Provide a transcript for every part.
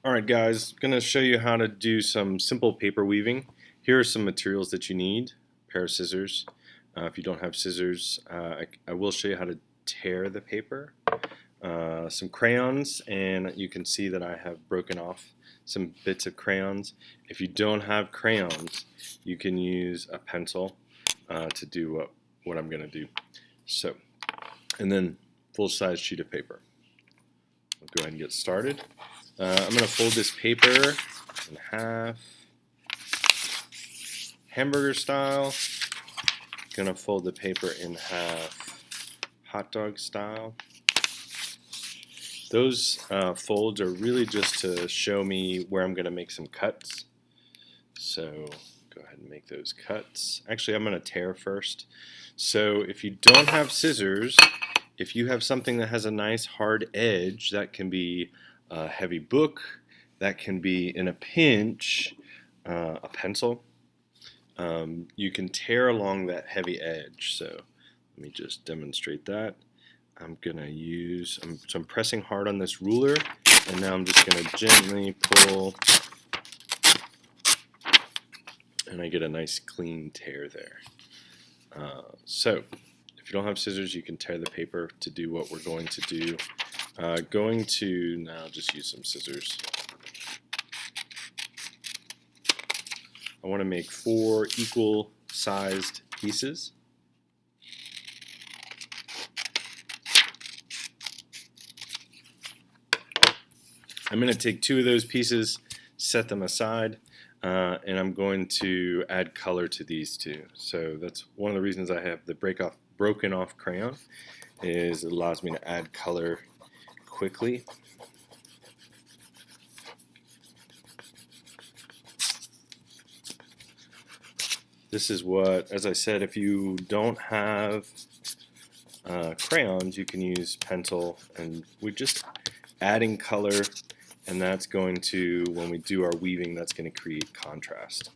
Alright guys, I'm going to show you how to do some simple paper weaving. Here are some materials that you need. A pair of scissors. If you don't have scissors, I will show you how to tear the paper. Some crayons, and you can see that I have broken off some bits of crayons. If you don't have crayons, you can use a pencil to do what I'm going to do. So, and then full-size sheet of paper. I'll go ahead and get started. I'm going to fold this paper in half, hamburger style. Going to fold the paper in half, hot dog style. Those folds are really just to show me where I'm going to make some cuts. So go ahead and make those cuts. Actually, I'm going to tear first. So if you don't have scissors, if you have something that has a nice hard edge, that can be a heavy book, that can be, in a pinch, a pencil. You can tear along that heavy edge. So let me just demonstrate that. I'm pressing hard on this ruler, and now I'm just going to gently pull, and I get a nice clean tear there. So if you don't have scissors, you can tear the paper to do what we're going to do. Going to now just use some scissors. I want to make 4 equal sized pieces. I'm going to take 2 of those pieces, set them aside, and I'm going to add color to these 2. So that's one of the reasons I have the broken off crayon, is it allows me to add color quickly. This is what, as I said, if you don't have crayons, you can use pencil, and we're just adding color, and that's going to, when we do our weaving, that's going to create contrast.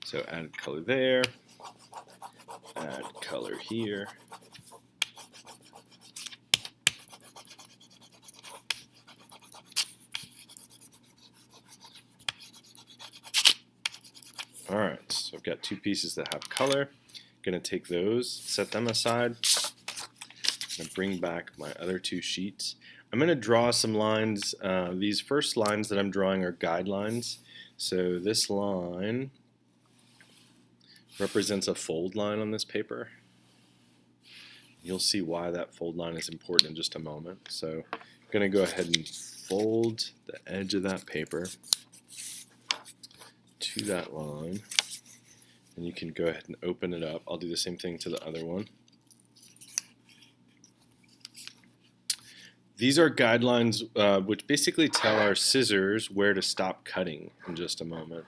So add color there, add color here. Alright, so I've got 2 pieces that have color. I'm going to take those, set them aside, and bring back my other 2 sheets. I'm going to draw some lines. These first lines that I'm drawing are guidelines. So this line represents a fold line on this paper. You'll see why that fold line is important in just a moment. So I'm going to go ahead and fold the edge of that paper to that line, and you can go ahead and open it up. I'll do the same thing to the other one. These are guidelines which basically tell our scissors where to stop cutting in just a moment.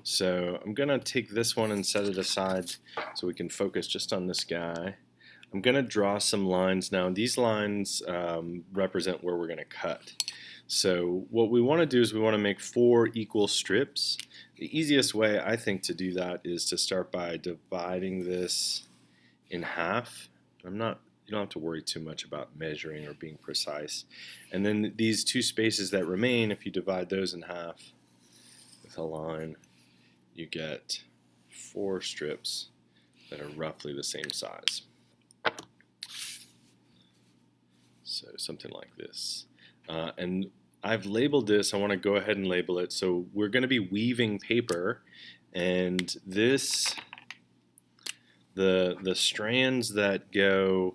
So I'm going to take this one and set it aside so we can focus just on this guy. I'm going to draw some lines now. These lines represent where we're going to cut. So what we want to do is we want to make 4 equal strips. The easiest way, I think, to do that is to start by dividing this in half. You don't have to worry too much about measuring or being precise. And then these 2 spaces that remain, if you divide those in half with a line, you get 4 strips that are roughly the same size. So something like this. And I've labeled this. I want to go ahead and label it. So we're going to be weaving paper, and this, the strands that go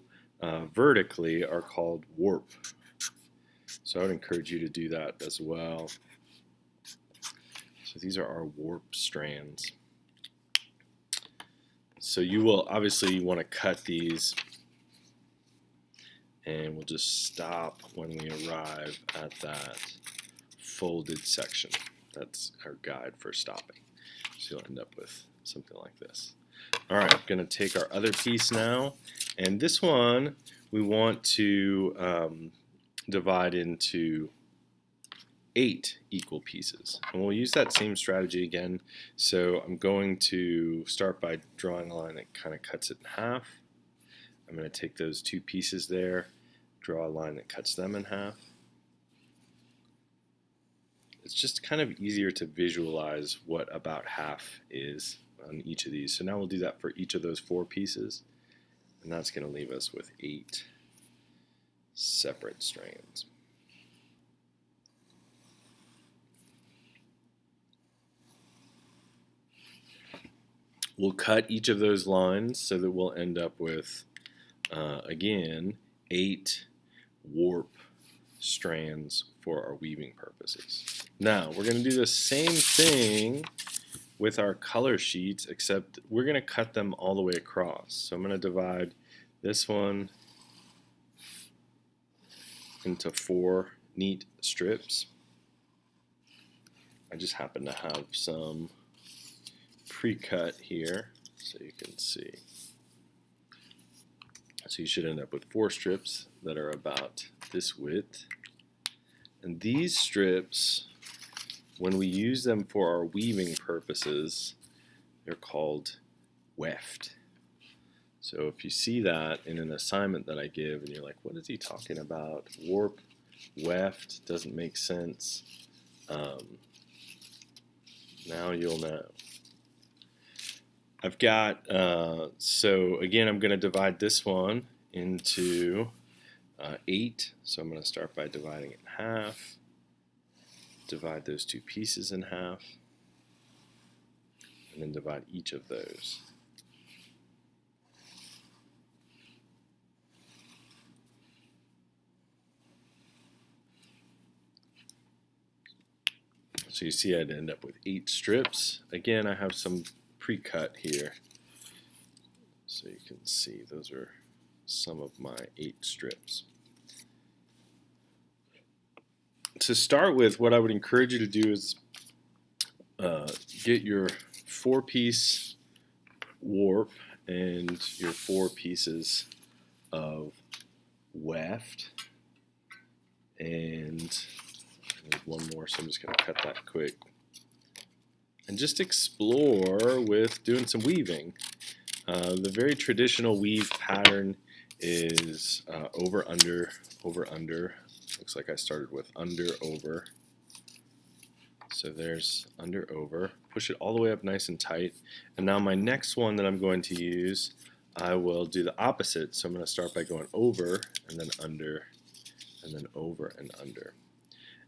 vertically are called warp. So I would encourage you to do that as well. So these are our warp strands. So you will obviously want to cut these, and we'll just stop when we arrive at that folded section. That's our guide for stopping. So you'll end up with something like this. Alright, I'm going to take our other piece now, and this one we want to divide into 8 equal pieces. And we'll use that same strategy again. So I'm going to start by drawing a line that kind of cuts it in half. I'm going to take those 2 pieces there, draw a line that cuts them in half, it's just kind of easier to visualize what about half is on each of these. So now we'll do that for each of those 4 pieces, and that's going to leave us with 8 separate strands. We'll cut each of those lines so that we'll end up with, again, 8 warp strands for our weaving purposes. Now, we're going to do the same thing with our color sheets, except we're going to cut them all the way across. So I'm going to divide this one into 4 neat strips. I just happen to have some pre-cut here so you can see. So you should end up with 4 strips that are about this width. And these strips, when we use them for our weaving purposes, they're called weft. So if you see that in an assignment that I give and you're like, what is he talking about? Warp, weft, doesn't make sense. Now you'll know. I've got, so again, I'm going to divide this one into 8. So I'm going to start by dividing it in half, divide those 2 pieces in half, and then divide each of those. So you see I'd end up with 8 strips. Again, I have some pre-cut here, so you can see those are some of my 8 strips. To start with, what I would encourage you to do is get your 4-piece warp and your 4 pieces of weft, and I need one more, so I'm just going to cut that quick. And just explore with doing some weaving. The very traditional weave pattern is over, under, over, under. Looks like I started with under, over. So there's under, over. Push it all the way up nice and tight. And now my next one that I'm going to use, I will do the opposite. So I'm going to start by going over, and then under, and then over and under.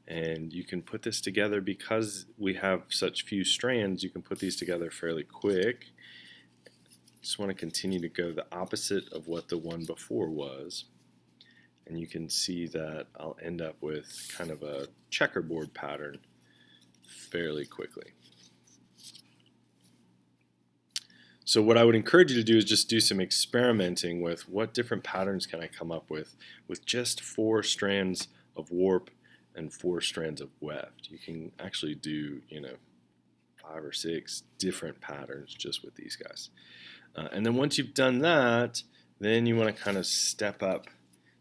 And you can put this together, because we have such few strands, you can put these together fairly quick. Just want to continue to go the opposite of what the one before was. And you can see that I'll end up with kind of a checkerboard pattern fairly quickly. So what I would encourage you to do is just do some experimenting with what different patterns can I come up with just 4 strands of warp and 4 strands of weft. You can actually do, 5 or 6 different patterns just with these guys. And then once you've done that, then you want to kind of step up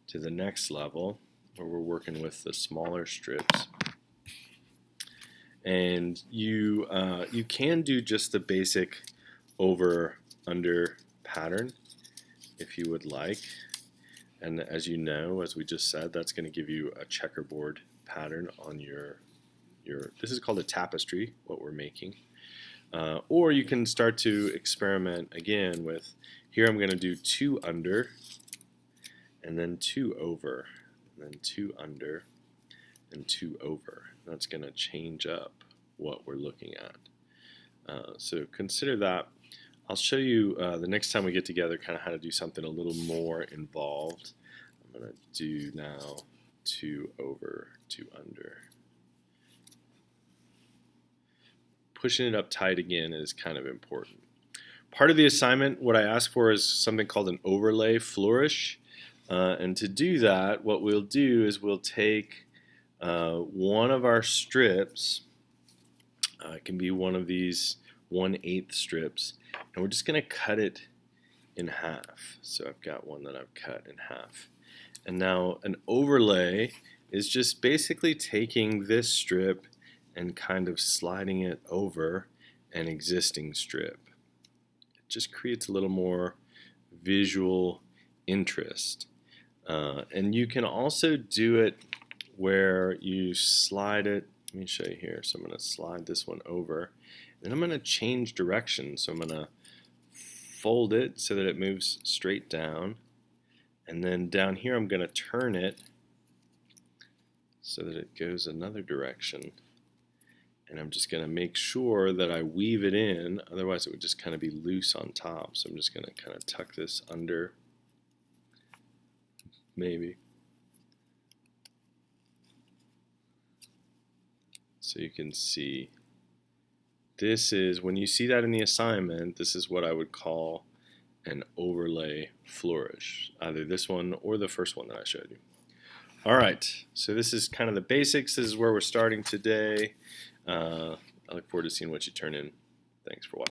to the next level, where we're working with the smaller strips. And you can do just the basic over under pattern if you would like. And as you know, as we just said, that's going to give you a checkerboard pattern on your this is called a tapestry, what we're making. Or you can start to experiment again with, here I'm going to do 2 under, and then 2 over, and then 2 under, and 2 over. That's going to change up what we're looking at. So consider that. I'll show you the next time we get together kind of how to do something a little more involved. I'm going to do now 2 over, 2 under. Pushing it up tight again is kind of important. Part of the assignment, what I asked for is something called an overlay flourish. And to do that, what we'll do is we'll take one of our strips, it can be one of these 1/8 strips, and we're just going to cut it in half. So I've got one that I've cut in half. And now an overlay is just basically taking this strip and kind of sliding it over an existing strip. It just creates a little more visual interest. And you can also do it where you slide it let me show you here. So I'm going to slide this one over, and I'm going to change direction. So I'm going to fold it so that it moves straight down, and then down here I'm going to turn it so that it goes another direction. And I'm just going to make sure that I weave it in, otherwise it would just kind of be loose on top. So I'm just going to kind of tuck this under, maybe. So you can see, this is, when you see that in the assignment, this is what I would call an overlay flourish, either this one or the first one that I showed you. All right, so this is kind of the basics. This is where we're starting today. I look forward to seeing what you turn in. Thanks for watching.